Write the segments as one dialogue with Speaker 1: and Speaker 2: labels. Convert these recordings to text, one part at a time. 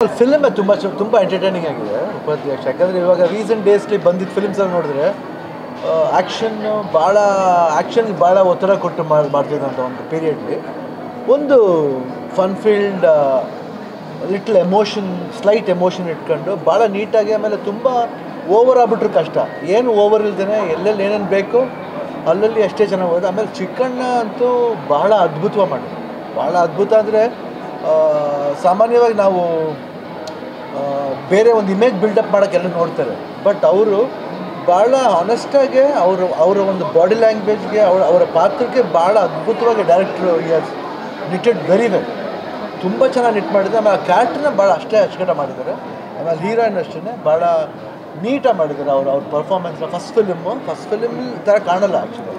Speaker 1: Film ತುಂಬ entertaining ಆಗಿದೆ ಉಪಾಧ್ಯಕ್ಷ. ಯಾಕಂದರೆ ಇವಾಗ ರೀಸೆಂಟ್ ಡೇಸ್ಲಿ ಬಂದಿದ್ದ ಫಿಲ್ಮ್ಸಲ್ಲಿ ನೋಡಿದ್ರೆ ಆ್ಯಕ್ಷನ್ಗೆ ಭಾಳ ಒತ್ತಡ ಕೊಟ್ಟು ಮಾಡ್ತಿದ್ದಂಥ ಒಂದು ಪೀರಿಯಡ್ಲಿ ಒಂದು fun filled little slight emotion ಇಟ್ಕೊಂಡು ಭಾಳ ನೀಟಾಗಿ, ಆಮೇಲೆ ತುಂಬ ಓವರ್ ಆಗ್ಬಿಟ್ರು ಕಷ್ಟ, ಏನು ಓವರ್ ಇಲ್ದೇ ಎಲ್ಲೆಲ್ಲಿ ಏನೇನು ಬೇಕು ಅಲ್ಲಲ್ಲಿ ಅಷ್ಟೇ ಚೆನ್ನಾಗಿ ಹೋದ. ಆಮೇಲೆ ಚಿಕ್ಕಣ್ಣ ಅಂತೂ ಭಾಳ ಅದ್ಭುತವಾಗಿ ಮಾಡಿದ್ರು. ಭಾಳ ಅದ್ಭುತ ಅಂದರೆ ಸಾಮಾನ್ಯವಾಗಿ ನಾವು ಬೇರೆ ಒಂದು ಇಮೇಜ್ ಬಿಲ್ಡಪ್ ಮಾಡೋಕ್ಕೆಲ್ಲ ನೋಡ್ತಾರೆ, ಬಟ್ ಅವರು ಭಾಳ ಆನೆಸ್ಟಾಗಿ ಅವರ ಒಂದು ಬಾಡಿ ಲ್ಯಾಂಗ್ವೇಜ್ಗೆ ಅವರ ಪಾತ್ರಕ್ಕೆ ಭಾಳ ಅದ್ಭುತವಾಗಿ ಡೈರೆಕ್ಟ್ರು ನಿಟೆಡ್ ವೆರಿ ವೆಲ್, ತುಂಬ ಚೆನ್ನಾಗಿ ನಿಟ್ ಮಾಡಿದ್ದಾರೆ. ಆಮೇಲೆ ಆ ಕ್ಯಾರೆಕ್ಟ್ರನ್ನ ಭಾಳ ಅಷ್ಟೇ ಅಚ್ಚುಕಟ್ಟಾಗಿ ಮಾಡಿದ್ದಾರೆ. ಆಮೇಲೆ ಹೀರೋಯಿನ್ ಅಷ್ಟೇ ಭಾಳ ನೀಟಾಗಿ ಮಾಡಿದ್ದಾರೆ. ಅವ್ರ ಪರ್ಫಾರ್ಮೆನ್ಸ್ ಫಸ್ಟ್ ಫಿಲಿಮ್ ಥರ ಕಾಣಲ್ಲ ಆ್ಯಕ್ಚುಲಿ,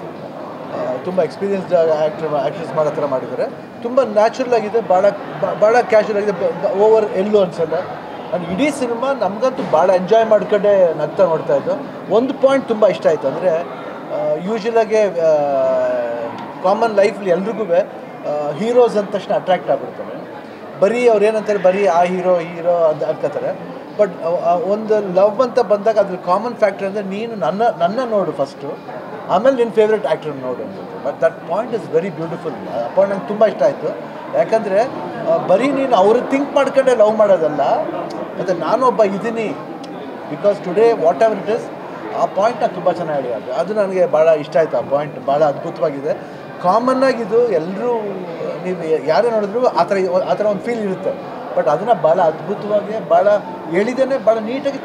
Speaker 1: ತುಂಬ ಎಕ್ಸ್ಪೀರಿಯನ್ಸ್ಡ್ ಆ್ಯಕ್ಟ್ರೆಸ್ ಮಾಡೋ ಥರ ಮಾಡಿದ್ದಾರೆ. ತುಂಬ ನ್ಯಾಚುರಲ್ ಆಗಿದೆ, ಭಾಳ ಕ್ಯಾಶುವಲ್ ಆಗಿದೆ, ಓವರ್ ಎಲ್ಲೂ ಅನಿಸಲ್ಲ. ನಾನು ಇಡೀ ಸಿನಿಮಾ ನಮಗಂತೂ ಭಾಳ ಎಂಜಾಯ್ ಮಾಡ್ಕೊಂಡೆ ನಗ್ತಾ ನೋಡ್ತಾಯಿದ್ದು. ಒಂದು ಪಾಯಿಂಟ್ ತುಂಬ ಇಷ್ಟ ಆಯಿತು, ಅಂದರೆ ಯೂಶ್ವಲಾಗೆ ಕಾಮನ್ ಲೈಫಲ್ಲಿ ಎಲ್ರಿಗೂ ಹೀರೋಸ್ ಅಂದ ತಕ್ಷಣ ಅಟ್ರ್ಯಾಕ್ಟ್ ಆಗಿಬಿಡ್ತಾರೆ. ಬರೀ ಅವ್ರು ಏನಂತಾರೆ, ಬರೀ ಆ ಹೀರೋ ಅಂತ ಅನ್ಕೋತಾರೆ. ಬಟ್ ಒಂದು ಲವ್ ಅಂತ ಬಂದಾಗ ಅದ್ರ ಕಾಮನ್ ಫ್ಯಾಕ್ಟರ್ ಅಂದರೆ ನೀನು ನನ್ನ ನೋಡು ಫಸ್ಟು, ಆಮೇಲೆ ನಿನ್ನ ಫೇವ್ರೆಟ್ ಆ್ಯಕ್ಟರ್ ನೋಡು ಅಂತ. But that point is very beautiful. ಆ ಪಾಯಿಂಟ್ ನಂಗೆ ತುಂಬ ಇಷ್ಟ ಆಯಿತು. ಯಾಕಂದರೆ ಬರೀ ನೀನು ಅವ್ರಿಗೆ ಥಿಂಕ್ ಮಾಡ್ಕೊಂಡೆ ಲವ್ ಮಾಡೋದಲ್ಲ, ಮತ್ತು ನಾನೊಬ್ಬ ಇದ್ದೀನಿ because today what ever it is, ಆ ಪಾಯಿಂಟ್ನ ತುಂಬ ಚೆನ್ನಾಗಿ ಅದು ನನಗೆ ಭಾಳ ಇಷ್ಟ ಆಯಿತು. ಆ ಪಾಯಿಂಟ್ ಭಾಳ ಅದ್ಭುತವಾಗಿದೆ. ಕಾಮನ್ನಾಗಿದ್ದು ಎಲ್ಲರೂ ನೀವು ಯಾರೇ ನೋಡಿದ್ರು ಆ ಥರ ಒಂದು ಫೀಲ್ ಇರುತ್ತೆ, ಬಟ್ ಅದನ್ನು ಭಾಳ ಅದ್ಭುತವಾಗಿ ಭಾಳ ಹೇಳಿದ್ದೇನೆ, ಭಾಳ ನೀಟಾಗಿ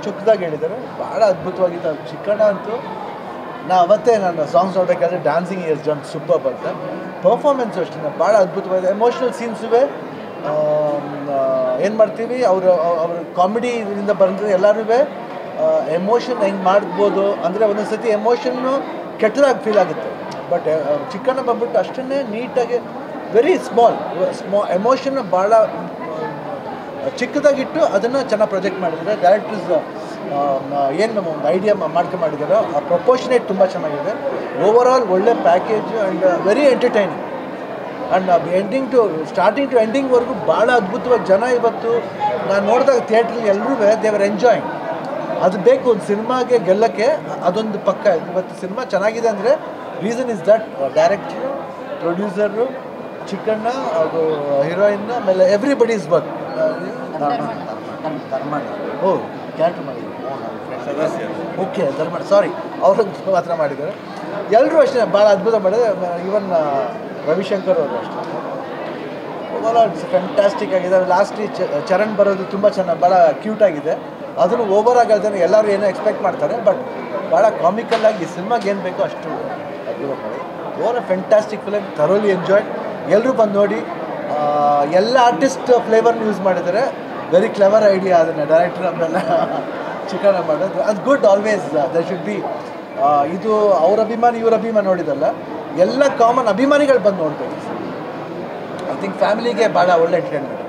Speaker 1: ಚೊಕ್ಕದಾಗಿ ಹೇಳಿದ್ದಾರೆ. ಭಾಳ ಅದ್ಭುತವಾಗಿತ್ತು ಚಿಕ್ಕಣ್ಣ ಅಂತೂ. ಅವತ್ತೇ ನಾನು ಸಾಂಗ್ಸ್ ನೋಡಬೇಕಾದ್ರೆ ಡ್ಯಾನ್ಸಿಂಗ್ ಇಸ್ ಡನ್ ಸೂಪರ್ ಅಂತ. ಪರ್ಫಾರ್ಮೆನ್ಸು ಅಷ್ಟೇ ಭಾಳ ಅದ್ಭುತವಾಗಿದೆ. ಎಮೋಷ್ನಲ್ ಸೀನ್ಸುವೆ ಏನು ಮಾಡ್ತೀವಿ, ಅವ್ರ ಕಾಮಿಡಿಯಿಂದ ಬಂದರೆ ಎಲ್ಲರೂ ಎಮೋಷನ್ ಹೆಂಗೆ ಮಾಡ್ಬೋದು ಅಂದರೆ ಒಂದೊಂದು ಸತಿ ಎಮೋಷನ್ನು ಕೆಟ್ಟದಾಗಿ ಫೀಲ್ ಆಗುತ್ತೆ. ಬಟ್ ಚಿಕ್ಕಣ್ಣ ಬಂದ್ಬಿಟ್ಟು ಅಷ್ಟನ್ನೇ ನೀಟಾಗಿ ವೆರಿ ಸ್ಮಾಲ್ ಎಮೋಷನ್ ಭಾಳ ಚಿಕ್ಕದಾಗಿಟ್ಟು ಅದನ್ನು ಚೆನ್ನಾಗಿ ಪ್ರೊಜೆಕ್ಟ್ ಮಾಡಿದ್ದಾರೆ. ಡೈರೆಕ್ಟರ್ಸ್ ಏನು ಒಂದು ಐಡಿಯಾ ಮಾಡಿದ್ದಾರೋ ಆ ಪ್ರಪೋರ್ಷನೇಟ್ ತುಂಬ ಚೆನ್ನಾಗಿದೆ. ಓವರ್ ಆಲ್ ಒಳ್ಳೆ package and very entertaining. And starting to ಎಂಡಿಂಗ್ವರೆಗೂ ಭಾಳ ಅದ್ಭುತವಾಗಿ ಜನ ಇವತ್ತು ನಾನು ನೋಡಿದಾಗ ಥಿಯೇಟ್ರಲ್ಲಿ ಎಲ್ಲರೂ ದೇವರ್ ಎಂಜಾಯಿಂಗ್. ಅದು ಬೇಕು ಒಂದು ಸಿನಿಮಾಗೆ ಗೆಲ್ಲಕ್ಕೆ, ಅದೊಂದು ಪಕ್ಕ. ಇವತ್ತು ಸಿನಿಮಾ ಚೆನ್ನಾಗಿದೆ ಅಂದರೆ reason is that director, producer, Chikkanna, ಅದು ಹೀರೋಯಿನ್, ಆಮೇಲೆ everybody is work. Dharmanna character ಮಾಡಿದ್ದಾರೆ. ಓಕೆ, ಧರ್ಮಣ್ಣ, ಸಾರಿ, ಅವರು ಮಾತ್ರ ಮಾಡಿದ್ದಾರೆ. ಎಲ್ಲರೂ ಅಷ್ಟೇ ಭಾಳ ಅದ್ಭುತ ಮಾಡಿದ್ದಾರೆ. ಈವನ್ ರವಿಶಂಕರ್ ಅವರು ಅಷ್ಟೇ. ಓವರಾಲ್ ಇಟ್ಸ್ ಫ್ಯಾಂಟಾಸ್ಟಿಕ್ ಆಗಿದೆ. ಲಾಸ್ಟ್ಲಿ ಚರಣ್ ಬರೋದು ತುಂಬ ಚೆನ್ನಾಗಿ ಭಾಳ ಕ್ಯೂಟಾಗಿದೆ. ಅದನ್ನು ಓವರ್ ಆಗಲ್ದೇ ಎಲ್ಲರೂ ಏನೋ ಎಕ್ಸ್ಪೆಕ್ಟ್ ಮಾಡ್ತಾರೆ, ಬಟ್ ಭಾಳ ಕಾಮಿಕಲ್ಲಾಗಿ ಸಿನಿಮಾಗೆ ಏನು ಬೇಕೋ ಅಷ್ಟು ಅದ್ಭುತ ಮಾಡಿ. Over fantastic film, thoroughly enjoy. ಎಲ್ಲರೂ ಬಂದು ನೋಡಿ. ಎಲ್ಲ ಆರ್ಟಿಸ್ಟ್ ಫ್ಲೇವರ್ನ ಯೂಸ್ ಮಾಡಿದ್ದಾರೆ. ವೆರಿ ಕ್ಲೆವರ್ ಐಡಿಯಾ ಅದನ್ನು ಡೈರೆಕ್ಟರ್ ಅದನ್ನೆಲ್ಲ ಚಿಕ್ಕಣ್ಣ ಮಾಡೋದು. ಅದು good always there should be. ಇದು ಅವ್ರ ಅಭಿಮಾನಿ ಇವ್ರ ಅಭಿಮಾನಿ ನೋಡಿದಲ್ಲ, ಎಲ್ಲ ಕಾಮನ್ ಅಭಿಮಾನಿಗಳು ಬಂದು ನೋಡ್ಬೇಕು. ಐ ಥಿಂಕ್ ಫ್ಯಾಮಿಲಿಗೆ ಭಾಳ ಒಳ್ಳೆ ಎಂಟರ್ಟೈನ್ಮೆಂಟ್.